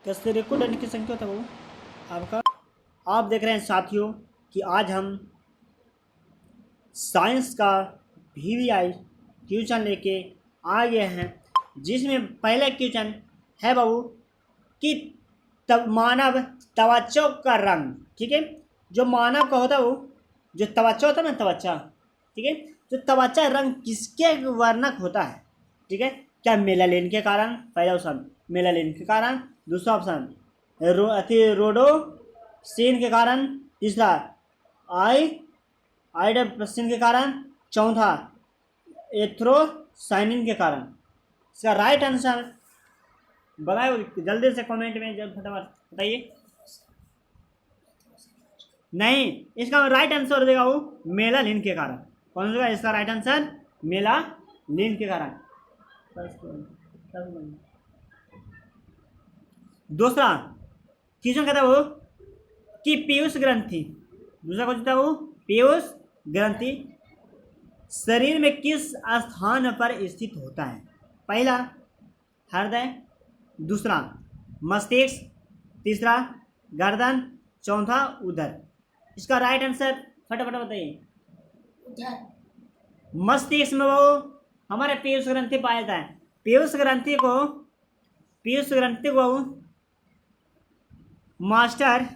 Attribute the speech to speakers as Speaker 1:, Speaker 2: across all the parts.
Speaker 1: कैसे रिकॉर्ड करने की संख्या था वो आपका। आप देख रहे हैं साथियों कि आज हम साइंस का VVI क्वेश्चन लेके आ गए हैं, जिसमें पहला क्वेश्चन है बाबू कि मानव त्वचा का रंग। ठीक है, जो मानव का होता है वो जो त्वचा होता है ना, त्वचा, ठीक है, जो त्वचा रंग किसके वर्णक होता है? ठीक है, क्या मेलानिन के कारण? पहला ऑप्शन मेलानिन के कारण, दूसरा ऑप्शन रोडोसिन के कारण, तीसरा आइडोप्सिन के कारण, चौथा एथ्रोसाइनिन के कारण। इसका राइट आंसर बताइए जल्दी से कमेंट में, जब फटाफट बताइए। नहीं, इसका राइट आंसर देगा वो मेलानिन के कारण। कौन सा इसका राइट आंसर? मेलानिन के कारण। दूसरा क्वेश्चन कहता है वो कि पीयूष ग्रंथि, दूसरा क्वेश्चन था वो पीयूष ग्रंथि शरीर में किस स्थान पर स्थित होता है? पहला हृदय, दूसरा मस्तिष्क, तीसरा गर्दन, चौथा उदर। इसका राइट आंसर फटाफट बताइए। मस्तिष्क में वो हमारे पीयूष ग्रंथि पाया जाता है। पीयूष ग्रंथि को मास्टर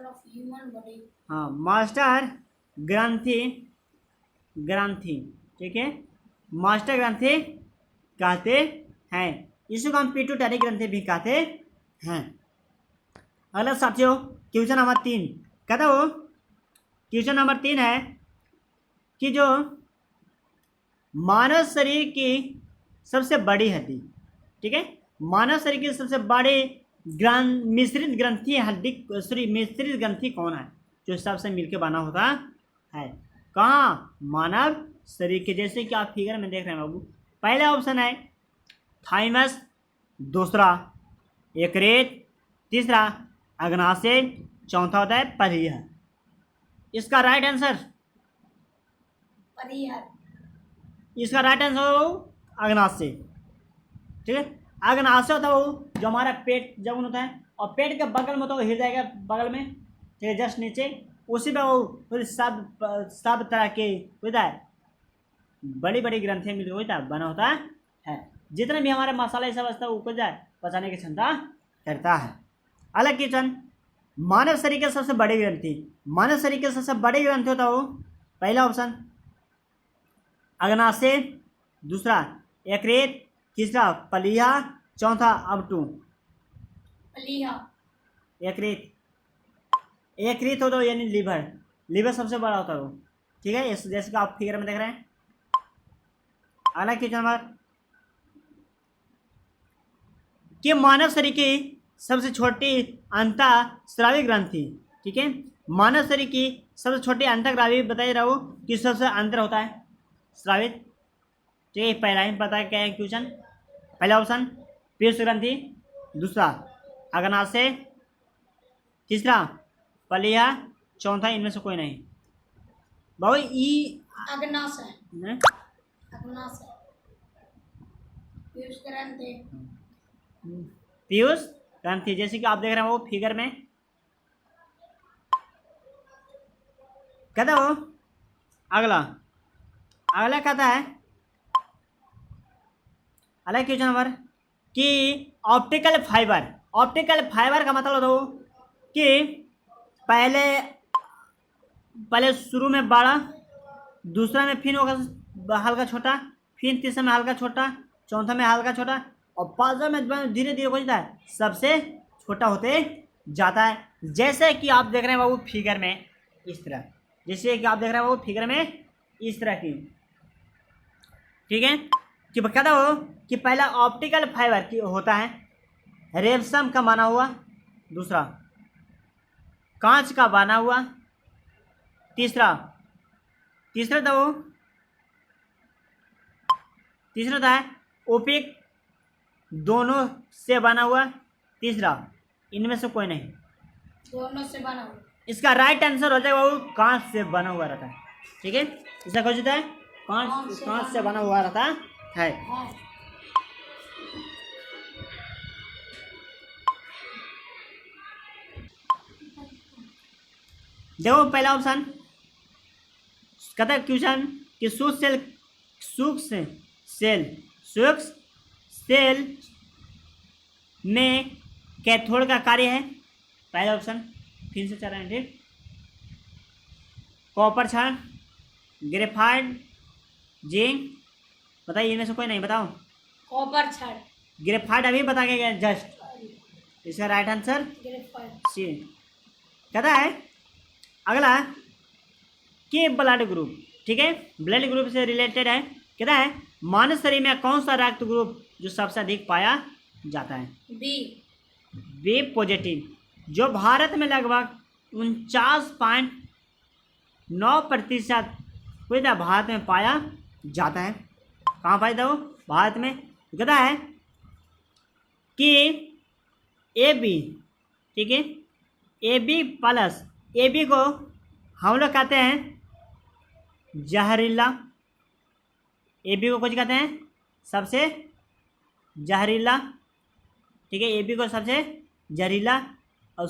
Speaker 1: ऑफ ह्यूमन बॉडी, हाँ, मास्टर ग्रंथि, ठीक है, मास्टर ग्रंथि कहते हैं। इसको हम पिट्यूटरी ग्रंथि भी कहते हैं। अगला साथियों क्वेश्चन नंबर 3 कहता हो, क्वेश्चन नंबर 3 है कि जो मानव शरीर की सबसे बड़ी हड्डी, ठीक है, मानव शरीर की सबसे बड़ी मिश्रित ग्रंथि कौन है? जो सबसे मिलकर बना होता है कहाँ? मानव शरीर के। जैसे कि आप फिगर में देख रहे हैं बाबू, पहला ऑप्शन है थाइमस, दूसरा यकृत, तीसरा अग्नाशय, चौथा होता है परिहर। इसका राइट आंसर परिहर। इसका राइट आंसर अग्नाशय, ठीक है। अग्नाशय होता है वो जो हमारा पेट जब होता है, और पेट के बगल में होता है हृदय के बगल में, ठीक है, जस्ट नीचे, उसी में वो सब तरह के होता है, बड़ी बड़ी ग्रंथियां मिलकर होता है, बना होता है। जितने भी हमारे मसाले सब है वो कुछ जाए पचाने की क्षमता करता है। अलग क्वेश्चन, मानव शरीर के सबसे बड़ी ग्रंथि, मानव शरीर के सबसे बड़ी ग्रंथि होता है वो पहला ऑप्शन अग्नाशय, दूसरा यकृत, तीसरा पलिया, चौथा अबटू। यकृत होता है यानी लीवर सबसे बड़ा होता है वो, ठीक है, जैसे कि आप फिगर में देख रहे हैं। अगला क्वेश्चन नंबर कि मानव शरीर की सबसे छोटी अंतःस्रावी ग्रंथि, ठीक है, मानव शरीर की सबसे छोटी अंतःग्रावी बताइए रहा हो कि सबसे अंतर होता है स्रावित, ठीक है। पहला ही पता है क्या है क्वेश्चन। पहला ऑप्शन पीयूष ग्रंथि, दूसरा अग्नाशय, तीसरा पलिया, चौथा इनमें से कोई नहीं। बाबू अग्नाशय, पीयूष ग्रंथि, जैसे कि आप देख रहे हैं वो फिगर में कहता हो। अगला कहता है, अगला क्वेश्चन नंबर कि ऑप्टिकल फाइबर का मतलब होता हो कि पहले शुरू में बड़ा, दूसरा में फिर होगा हल्का छोटा, फिर तीसरा में हल्का छोटा, चौथा में हल्का छोटा, और पांचवा में धीरे धीरे हो जाता है सबसे छोटा होते जाता है। जैसे कि आप देख रहे हैं बाबू फिगर में इस तरह, जैसे कि आप देख रहे हैं बाबू फिगर में इस तरह की, ठीक है, कि कहता हो कि पहला ऑप्टिकल फाइबर की होता है रेशम का बना हुआ, दूसरा कांच का बना हुआ, तीसरा था ओपिक दोनों से बना हुआ, तीसरा इनमें से कोई नहीं, दोनों से बना हुआ। इसका राइट आंसर हो जाएगा वो कांच से बना हुआ रहता है, ठीक है। इसका कुछ होता है कांच से बना हुआ रहता है। देखो पहला ऑप्शन कहता है क्वेश्चन कि सूक्ष्म सेल में कैथोड का कार्य है। पहला ऑप्शन फिर से चल रहे हैं, ठीक। कॉपर क्षण, ग्रेफाइट, जिंक, बताइए इनमें से कोई नहीं, बताओ।
Speaker 2: कॉपर क्षण।
Speaker 1: ग्रेफाइट अभी बता के गया जस्ट। इसका राइट आंसर
Speaker 2: ग्रेफाइट।
Speaker 1: सी। कहता है अगला के ब्लड ग्रुप, ठीक है, ब्लड ग्रुप से रिलेटेड है। कहता है मानव शरीर में कौन सा रक्त ग्रुप जो सबसे अधिक पाया जाता है? बी पॉजिटिव, जो भारत में लगभग 49.9% भारत में पाया जाता है। कहाँ पाया जाता है वो? भारत में। कहता है कि ए बी, ठीक है, A B plus, A B को हम लोग कहते हैं जहरीला, ए बी को कुछ कहते हैं सबसे जहरीला, ठीक है, ए बी को सबसे जहरीला। और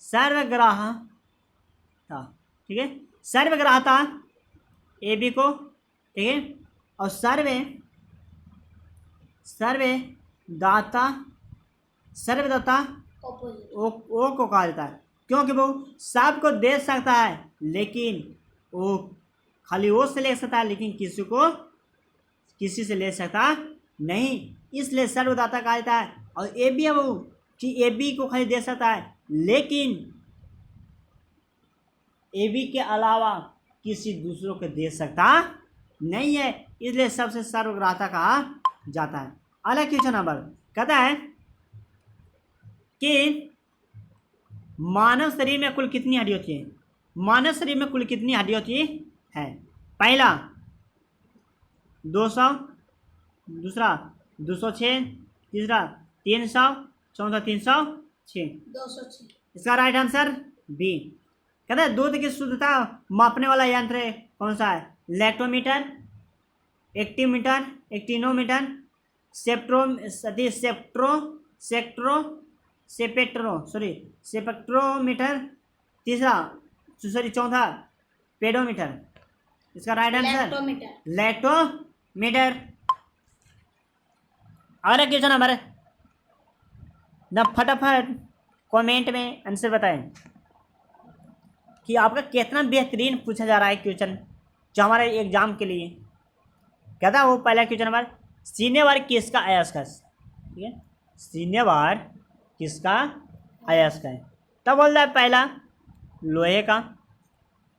Speaker 1: सर्वग्राह था, ठीक है, सर्वग्राह था ए बी को, ठीक है। और सर्वदाता ओ को कहा जाता है, क्योंकि वो सबको दे सकता है, लेकिन वो खाली वो से ले सकता है, लेकिन किसी से ले सकता नहीं, इसलिए सर्वदाता कहा जाता है। और ए बी है वो कि ए बी को खाली दे सकता है, लेकिन ए बी के अलावा किसी दूसरों को दे सकता नहीं है, इसलिए सबसे सर्वग्राहता कहा जाता है। अगला क्वेश्चन नंबर कहता है कि मानव शरीर में कुल कितनी हड्डी होती है? मानव शरीर में कुल कितनी हड्डी होती है? पहला 200, दूसरा 206, तीसरा 300, चौथा 306।
Speaker 2: 206।
Speaker 1: इसका राइट आंसर बी। कहते हैं दूध की शुद्धता मापने वाला यंत्र कौन सा है? लैक्टोमीटर, एक्टीमीटर, एक्टिनोमीटर, सेपेक्ट्रोमीटर, चौथा पेडोमीटर। इसका राइट आंसर लैक्टोमीटर। अगला क्वेश्चन नंबर ना, फटाफट कमेंट में आंसर बताएं कि आपका कितना बेहतरीन पूछा जा रहा है क्वेश्चन जो हमारे एग्जाम के लिए। कहता है वो पहला क्वेश्चन नंबर, सीनेवार किसका अयस्क है? ठीक है, सीनेवार किसका अयस्क है? तब बोल रहा है पहला लोहे का,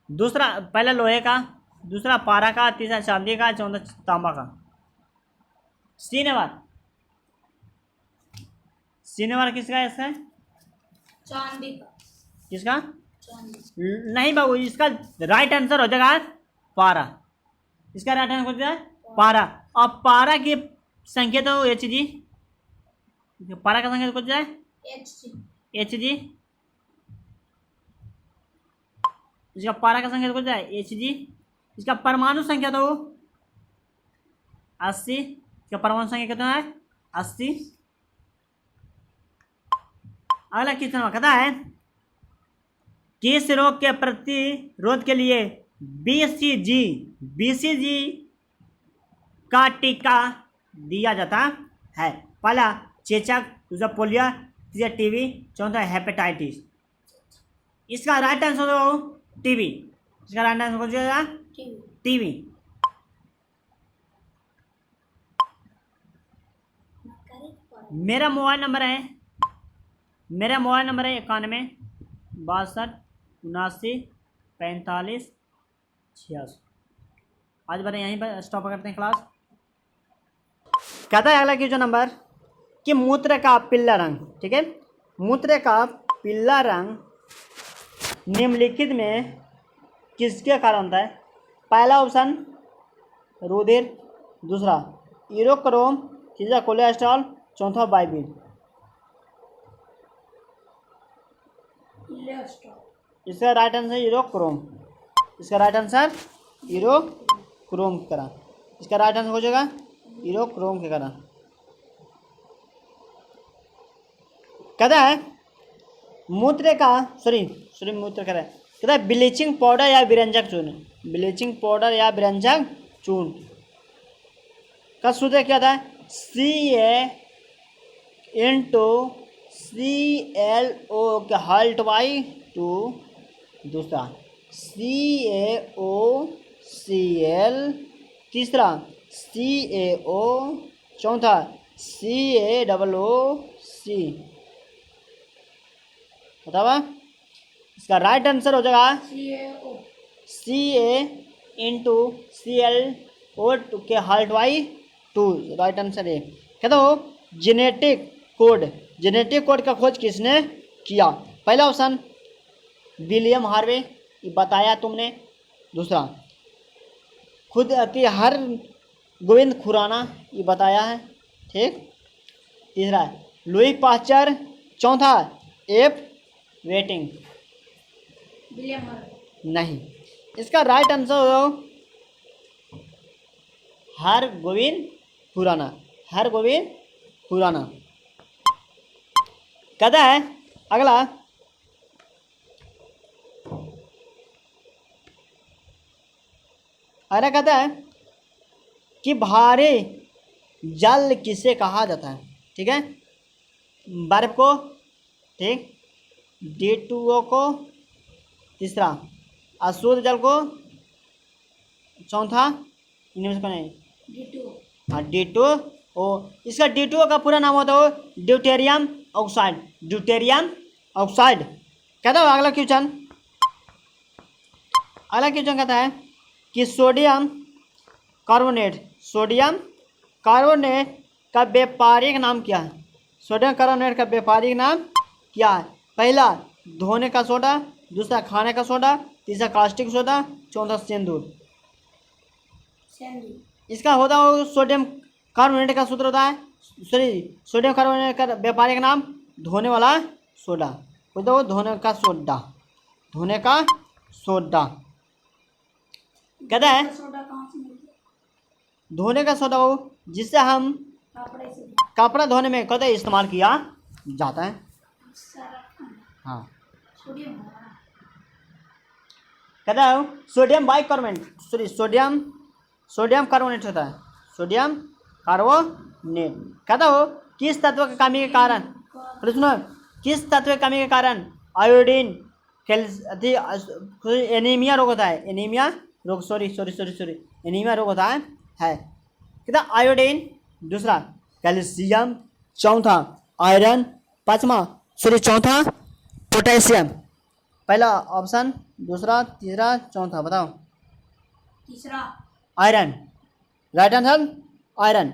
Speaker 1: दूसरा पहला लोहे का, दूसरा पारा का, तीसरा चांदी का, चौथा तांबा का। सीनेवार किसका अयस्क है?
Speaker 2: चांदी का।
Speaker 1: किसका?
Speaker 2: चांदी।
Speaker 1: नहीं बाबू, इसका राइट आंसर हो जाएगा पारा। इसका राइट आंसर हो जाएगा पारा। और पारा की संख्या तो एच जी, पारा का संख्या कुछ जाए एच जी, इसका पारा का संख्या कुछ जाए एच जी। इसका परमाणु संख्या तो 80, इसका परमाणु संख्या कितना है? 80। अगला क्वेश्चन कहता है किस रोग के प्रतिरोध के लिए बीसीजी का टीका दिया जाता है? पहला चेचक, दूसरा पोलियो, तीसरा टीबी, चौथा हेपेटाइटिस। इसका राइट आंसर हो टीबी। इसका राइट आंसर हो जाएगा टीबी। मेरा मोबाइल नंबर है 91 62 79 45 86। आज बार यहीं पर स्टॉप करते हैं क्लास। कहता है अगला क्वेश्चन नंबर कि मूत्र का पीला रंग, ठीक है, मूत्र का पीला रंग निम्नलिखित में किसके कारण होता है? पहला ऑप्शन रुधिर, दूसरा यूरोक्रोम, तीसरा कोलेस्ट्रॉल, चौथा बाइबिल। इसका राइट आंसर यूरोक्रोम। इसका राइट आंसर यूरोक्रोम करा। इसका राइट आंसर हो जाएगा यूरोक्रोम के कारण। कहता है मूत्र का सॉरी मूत्र कह रहा है, कहता है ब्लीचिंग पाउडर या विरंजक चूर्ण, ब्लीचिंग पाउडर या विरंजक चूर्ण का सूत्र क्या था? CA/ClO के हल्ट बाई 2, दूसरा CaOCl, तीसरा CaO, चौथा CaOOC। बतावा इसका राइट आंसर हो जाएगा
Speaker 2: CaO।
Speaker 1: CaClO के हल्ट बाई 2, राइट आंसर है। कहता हो जेनेटिक कोड का खोज किसने किया? पहला ऑप्शन विलियम हार्वे, ये बताया तुमने। दूसरा खुद हर गोविंद खुराना, ये बताया है, ठीक। तीसरा लुई पास्चर, चौथा F वेटिंग।
Speaker 2: William Harvey.
Speaker 1: नहीं, इसका राइट आंसर हो हर गोविंद खुराना, हर गोविंद खुराना। कहता है अगला, अरे कहता है कि भारी जल किसे कहा जाता है? ठीक है, बर्फ को, ठीक, D2O को, तीसरा अशुद्ध जल को, चौथा इनमें से कौन है?
Speaker 2: D2O।
Speaker 1: हाँ D2O। इसका D2O का पूरा नाम होता है ड्यूटेरियम ऑक्साइड, ड्यूटेरियम ऑक्साइड। कहता है अगला क्वेश्चन कहता है कि सोडियम कार्बोनेट का व्यापारिक नाम क्या है? सोडियम कार्बोनेट का व्यापारिक नाम क्या है? पहला धोने का सोडा, दूसरा खाने का सोडा, तीसरा कास्टिक सोडा, चौथा सिंदूर। इसका होता है सोडियम कार्बोनेट का सूत्र होता है, सोडियम कार्बोनेट का व्यापारिक नाम धोने वाला सोडा, होता है धोने का सोडा। कहता है
Speaker 2: सोडा कहाँ से मिलता है?
Speaker 1: धोने का सोडा हो जिससे हम
Speaker 2: कपड़े से।
Speaker 1: कपड़ा धोने में कहते हैं इस्तेमाल किया जाता है। हाँ,
Speaker 2: सोडियम।
Speaker 1: कहता है सोडियम बाइकार्बोनेट, सोडियम कार्बोनेट होता है, सोडियम कार्बोनेट। कहता हो किस तत्व की कमी के कारण, सुनो, किस तत्व की कमी के कारण आयोडीन एनीमिया रोग होता है? एनीमिया रोग एनीमिया रोग होता है। कहता आयोडीन, दूसरा कैल्शियम, चौथा आयरन, चौथा पोटेशियम। पहला ऑप्शन, दूसरा, तीसरा, चौथा, बताओ।
Speaker 2: तीसरा
Speaker 1: आयरन, राइट आंसर आयरन।